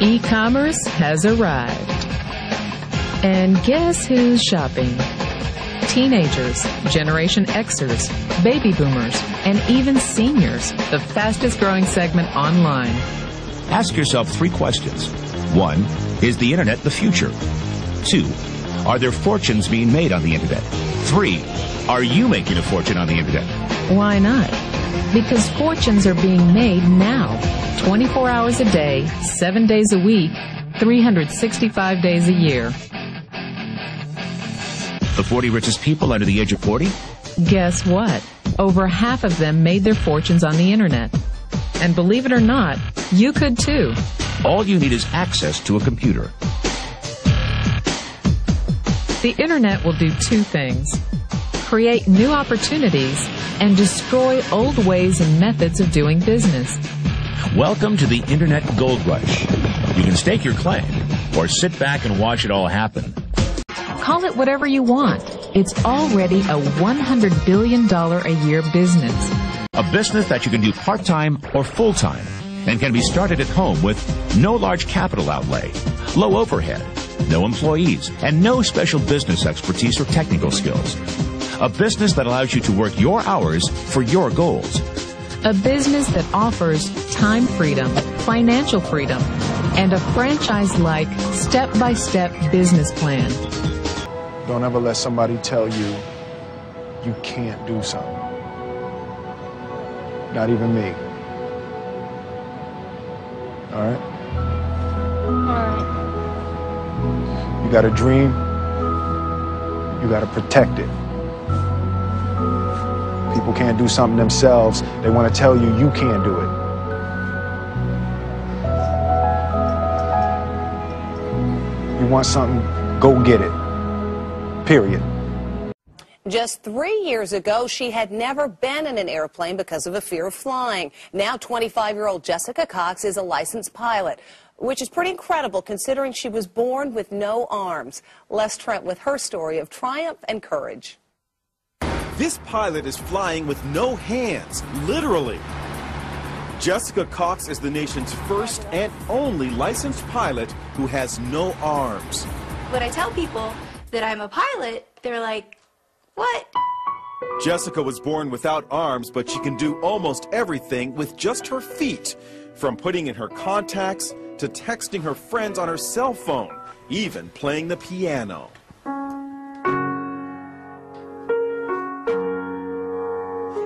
E-commerce has arrived. And guess who's shopping? Teenagers, Generation Xers, baby boomers, and even seniors, the fastest growing segment online. Ask yourself 3 questions. 1, is the internet the future? 2, are there fortunes being made on the internet? 3, are you making a fortune on the internet? Why not? Because fortunes are being made now, 24 hours a day, 7 days a week, 365 days a year. The 40 richest people under the age of 40? Guess what? Over half of them made their fortunes on the internet. And believe it or not, you could too. All you need is access to a computer. The internet will do 2 things: create new opportunities and destroy old ways and methods of doing business. Welcome to the Internet Gold Rush. You can stake your claim or sit back and watch it all happen. Call it whatever you want. It's already a $100 billion a year business. A business that you can do part-time or full-time and can be started at home with no large capital outlay, low overhead, no employees, and no special business expertise or technical skills. A business that allows you to work your hours for your goals. A business that offers time freedom, financial freedom, and a franchise-like, step-by-step business plan. Don't ever let somebody tell you you can't do something. Not even me. All right? All right. You got a dream, you got to protect it. People can't do something themselves. They want to tell you you can't do it. You want something, go get it. Period. Just 3 years ago, she had never been in an airplane because of a fear of flying. Now 25-year-old Jessica Cox is a licensed pilot, which is pretty incredible considering she was born with no arms. Les Trent with her story of triumph and courage. This pilot is flying with no hands, literally. Jessica Cox is the nation's first and only licensed pilot who has no arms. When I tell people that I'm a pilot, they're like, what? Jessica was born without arms, but she can do almost everything with just her feet, from putting in her contacts to texting her friends on her cell phone, even playing the piano.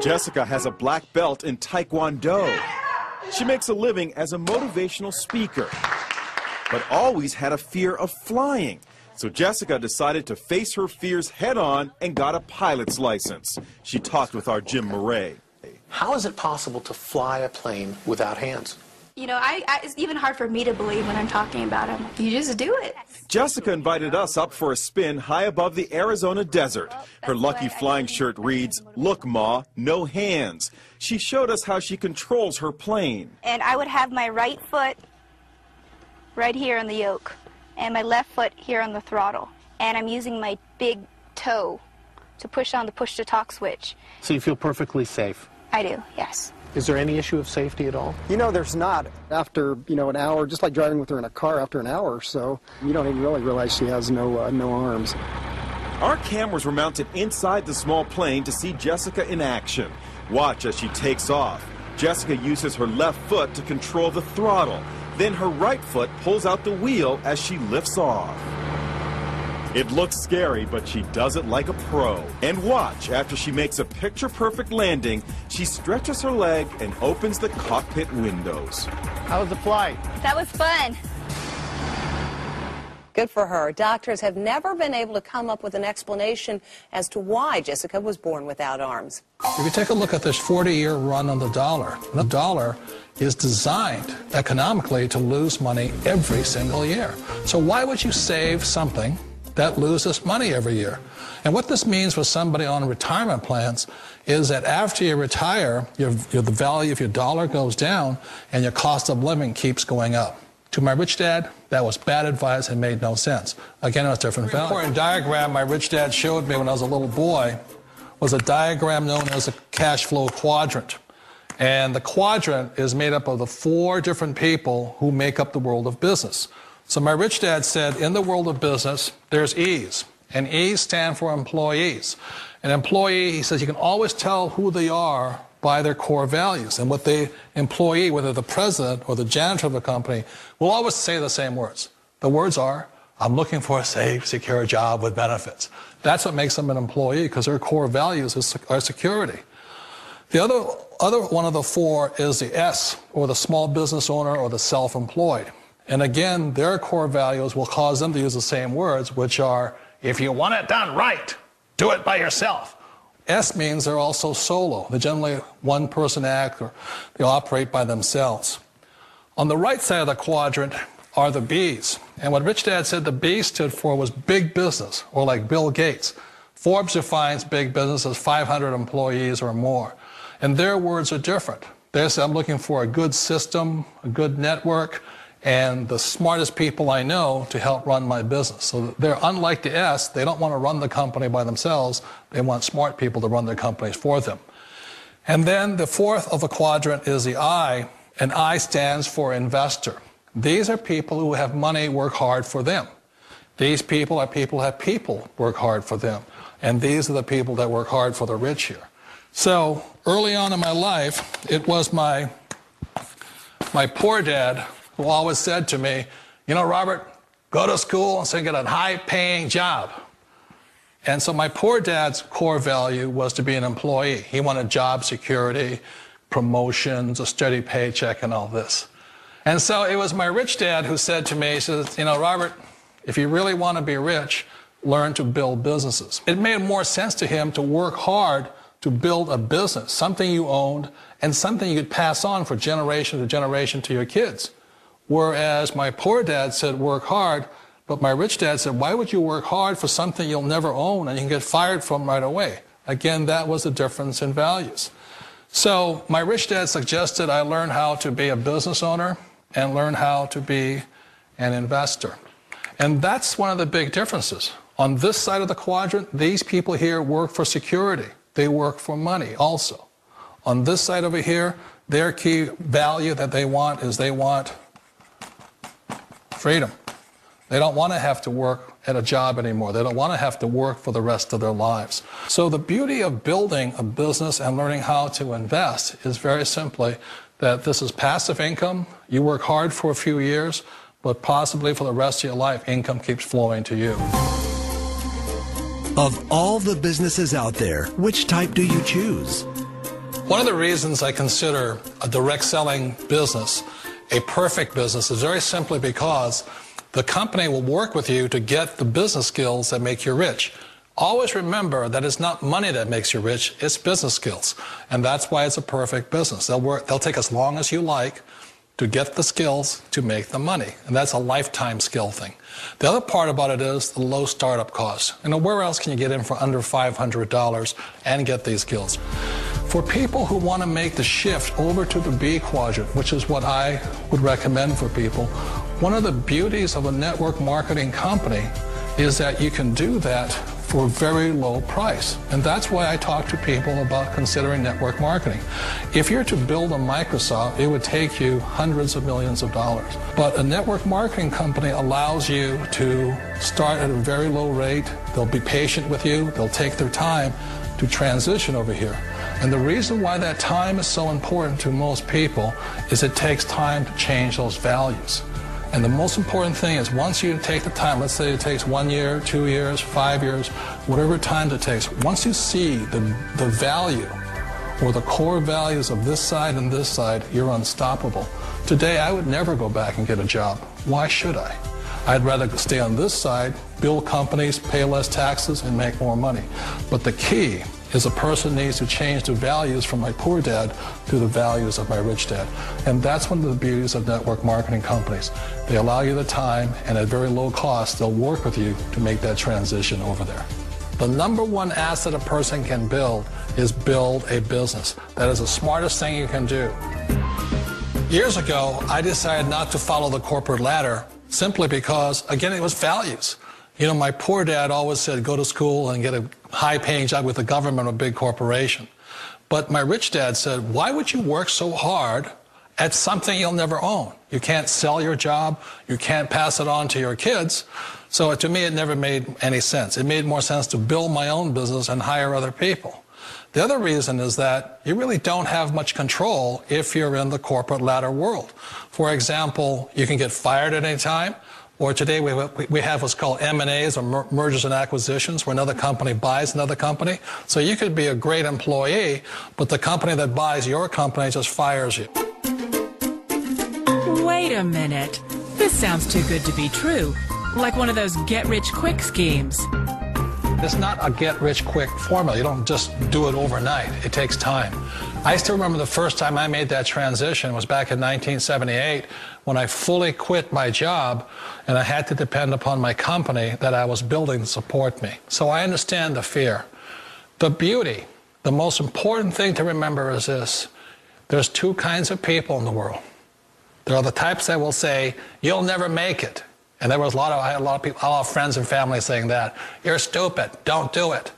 Jessica has a black belt in Taekwondo. She makes a living as a motivational speaker, but always had a fear of flying. So Jessica decided to face her fears head-on and got a pilot's license. She talked with our Jim Murray. How is it possible to fly a plane without hands? You know, it's even hard for me to believe when I'm talking about them. You just do it. Jessica invited us up for a spin high above the Arizona desert. Her lucky flying shirt reads, "Look, Ma, no hands." She showed us how she controls her plane. And I would have my right foot right here on the yoke, and my left foot here on the throttle. And I'm using my big toe to push on the push-to-talk switch. So you feel perfectly safe? I do, yes. Is there any issue of safety at all? You know, there's not. After, an hour, just like driving with her in a car after an hour or so, you don't even really realize she has no arms. Our cameras were mounted inside the small plane to see Jessica in action. Watch as she takes off. Jessica uses her left foot to control the throttle. Then her right foot pulls out the wheel as she lifts off. It looks scary, but she does it like a pro. And watch, after she makes a picture-perfect landing, she stretches her leg and opens the cockpit windows. How was the flight? That was fun. Good for her. Doctors have never been able to come up with an explanation as to why Jessica was born without arms. If you take a look at this 40-year run on the dollar is designed economically to lose money every single year. So why would you save something that loses money every year? And what this means for somebody on retirement plans is that after you retire, the value of your dollar goes down and your cost of living keeps going up. To my rich dad, that was bad advice and made no sense. Again, it was different value. The important diagram my rich dad showed me when I was a little boy was a diagram known as a cash flow quadrant. And the quadrant is made up of the 4 different people who make up the world of business. So my rich dad said, in the world of business, there's E's. And E's stand for employees. An employee, he says, you can always tell who they are by their core values. And what the employee, whether the president or the janitor of the company, will always say the same words. The words are, I'm looking for a safe, secure job with benefits. That's what makes them an employee, because their core values are security. The other one of the 4 is the S, or the small business owner or the self-employed. And again, their core values will cause them to use the same words, which are, if you want it done right, do it by yourself. S means they're also solo. They're generally one-person act, or they operate by themselves. On the right side of the quadrant are the B's. And what Rich Dad said the B stood for was big business, or like Bill Gates. Forbes defines big business as 500 employees or more. And their words are different. They say, I'm looking for a good system, a good network, and the smartest people I know to help run my business. So they're unlike the S. They don't want to run the company by themselves. They want smart people to run their companies for them. And then the 4th of the quadrant is the I, and I stands for investor. These are people who have money work hard for them. These people are people who have people work hard for them. And these are the people that work hard for the rich here. So early on in my life, it was my poor dad who always said to me, you know, Robert, go to school and so get a high-paying job. And so my poor dad's core value was to be an employee. He wanted job security, promotions, a steady paycheck, and all this. And so it was my rich dad who said to me, he says, you know, Robert, if you really want to be rich, learn to build businesses. It made more sense to him to work hard to build a business, something you owned and something you could pass on for generation to generation to your kids. Whereas my poor dad said work hard, but my rich dad said, why would you work hard for something you'll never own and you can get fired from right away? Again, that was the difference in values. So my rich dad suggested I learn how to be a business owner and learn how to be an investor. And that's one of the big differences. On this side of the quadrant, these people here work for security. They work for money also. On this side over here, their key value that they want is they want freedom. They don't want to have to work at a job anymore. They don't want to have to work for the rest of their lives. So the beauty of building a business and learning how to invest is very simply that this is passive income. You work hard for a few years, but possibly for the rest of your life, income keeps flowing to you. Of all the businesses out there, which type do you choose? One of the reasons I consider a direct selling business a perfect business is very simply because the company will work with you to get the business skills that make you rich. Always remember that it's not money that makes you rich, it's business skills. And that's why it's a perfect business. They'll take as long as you like to get the skills to make the money. And that's a lifetime skill thing. The other part about it is the low startup cost. You know, where else can you get in for under $500 and get these skills? For people who want to make the shift over to the B quadrant, which is what I would recommend for people, one of the beauties of a network marketing company is that you can do that for a very low price. And that's why I talk to people about considering network marketing. If you're to build a Microsoft, it would take you hundreds of millions of dollars. But a network marketing company allows you to start at a very low rate. They'll be patient with you. They'll take their time to transition over here. And the reason why that time is so important to most people is it takes time to change those values. And the most important thing is once you take the time, let's say it takes 1 year, 2 years, 5 years, whatever time it takes, once you see the value or the core values of this side and this side, you're unstoppable. Today, I would never go back and get a job. Why should I? I'd rather stay on this side, build companies, pay less taxes, and make more money. But the key is a person needs to change the values from my poor dad to the values of my rich dad. And that's one of the beauties of network marketing companies. They allow you the time, and at very low cost, they'll work with you to make that transition over there. The number one asset a person can build is build a business. That is the smartest thing you can do. Years ago, I decided not to follow the corporate ladder simply because, again, it was values. You know, my poor dad always said, go to school and get a high-paying job with the government or a big corporation. But my rich dad said, why would you work so hard at something you'll never own? You can't sell your job. You can't pass it on to your kids. So to me, it never made any sense. It made more sense to build my own business and hire other people. The other reason is that you really don't have much control if you're in the corporate ladder world. For example, you can get fired at any time, or today we have what's called M&As, or mergers and acquisitions, where another company buys another company. So you could be a great employee, but the company that buys your company just fires you. Wait a minute. This sounds too good to be true. Like one of those get-rich-quick schemes. It's not a get-rich-quick formula. You don't just do it overnight. It takes time. I still remember the first time I made that transition was back in 1978 when I fully quit my job and I had to depend upon my company that I was building to support me. So I understand the fear. The beauty, the most important thing to remember is this. There's two kinds of people in the world. There are the types that will say, you'll never make it. And I had a lot of people, a lot of friends and family saying that. You're stupid. Don't do it.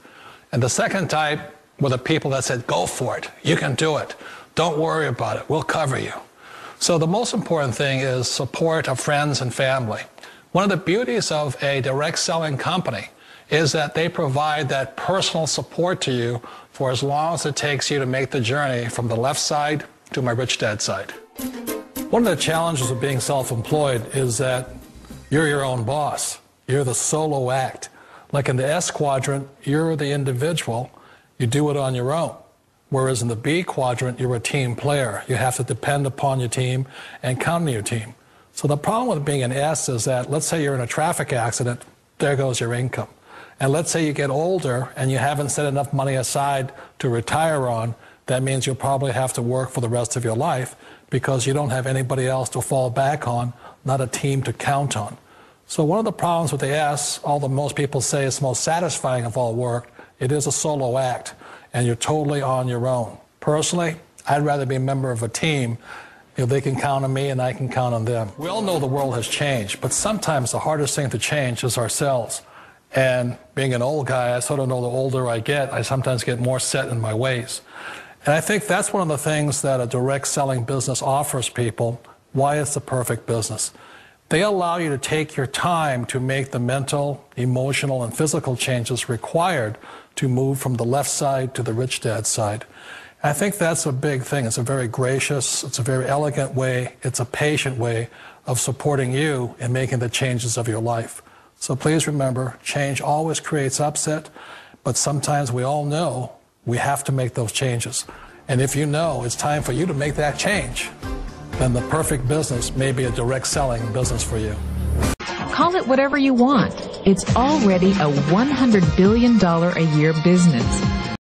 And the second type were the people that said, go for it. You can do it. Don't worry about it. We'll cover you. So the most important thing is support of friends and family. One of the beauties of a direct selling company is that they provide that personal support to you for as long as it takes you to make the journey from the left side to my rich dad side. One of the challenges of being self-employed is that you're your own boss. You're the solo act. Like in the S quadrant, you're the individual. You do it on your own. Whereas in the B quadrant, you're a team player. You have to depend upon your team and count on your team. So the problem with being an S is that, let's say you're in a traffic accident, there goes your income. And let's say you get older and you haven't set enough money aside to retire on, that means you'll probably have to work for the rest of your life because you don't have anybody else to fall back on, not a team to count on. So one of the problems with the S, although most people say it's the most satisfying of all work, it is a solo act, and you're totally on your own. Personally, I'd rather be a member of a team. If they can count on me and I can count on them. We all know the world has changed, but sometimes the hardest thing to change is ourselves. And being an old guy, I sort of know the older I get, I sometimes get more set in my ways. And I think that's one of the things that a direct selling business offers people, why it's the perfect business. They allow you to take your time to make the mental, emotional, and physical changes required to move from the left side to the rich dad side. I think that's a big thing. It's a very gracious, it's a very elegant way, it's a patient way of supporting you in making the changes of your life. So please remember, change always creates upset, but sometimes we all know we have to make those changes. And if you know it's time for you to make that change, then the perfect business may be a direct selling business for you. Call it whatever you want. It's already a $100 billion a year business.